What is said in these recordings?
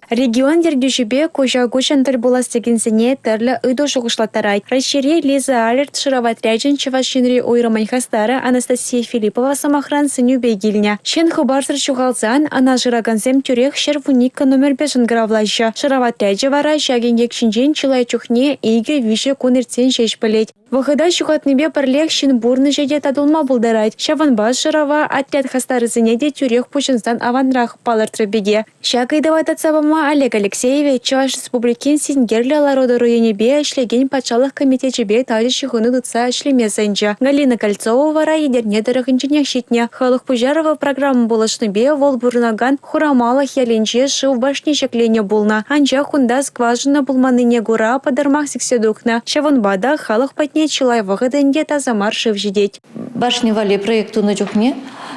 Регион дердюшебе кожа гучантыр буластыгинсене терлі ыйду шуғышлаттарай. Расшире Лиза Алерт шыраватряджен чевашинри ойрамань хастары Анастасия Филиппова самохран сыню бейгильня. Шен хыбарсыр чуғалзан ана жырагансем тюрех шервуника номер 5 гравлайша. Шыраватряджа вара шаген екшінжен чылай чухне иге више кунырцен шеш білет. Вахыда шухатныбе пірлех шин бурны жеде тадылма булдарайт. Шаванбас шырава отряд хастары зенеде тюрех пучынстан аванрах палыртрыбеге. Шакайдава татсабама Олег Алексеевич Чуваш Республикин Сингерлі Ларода районебе шлеген патшалық комитетчебе тажы хыны дытса шлемесенче. Галина Кольцова вара едерне дырыхынчыне щитне. Халық Пужарова программа болышныбе вол бурнаган хурамалах яленче шыв башне шеклене булна. Анча хунда скважина булманыне гура подармах сикседукна. Шаванбада халық патне чылай вағыденге тазамар шыв жидеть. Башни вали проектуны жохне.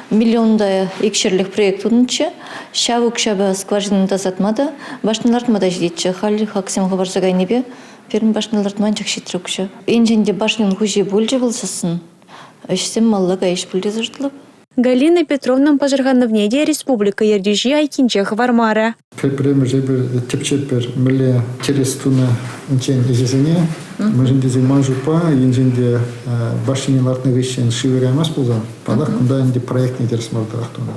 Миллионда экшерлік проектунчы, шавук шабы скважинын тазатмады, башнылартмада жидетчі, халі хаксемға барсагай небе, перін башнылартман жақшетрукшы. Энженде башнын хуже бөлже болсасын, үшсем маллыға еш бөлде зыртылып. Галина Петровна пожаргановне де республика ердюжи айкинчех вармара. Прямо же тепчепер мле через туна инчен изесене, можем мажу па инженде башнилартны вещен шиверямас пулзан. Падах кунда инде проект не терсмалдах туна.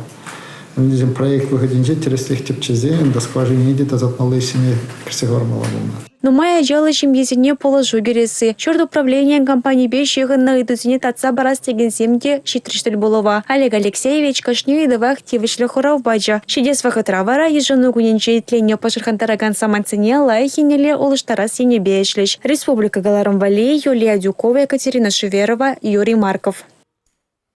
Инде проект выходинже через тех тепчезе, да скважине иде тазатмалы сине кирсегвармала булна. Но мая жалышым езіне положу бересі. Чорт управление компании бешеғынна идузіне татса барас теген земде шитриштіль болова. Олег Алексеевич кашню идыва активишлі хурав баджа. Шедес вақытра вара ежыну күненче итлене пашырхантараган саманцыне лайхинеле олыштара сене бешліш. Республика Галарым Валей, Юлия Дюкова, Екатерина Шеверова, Юрий Марков.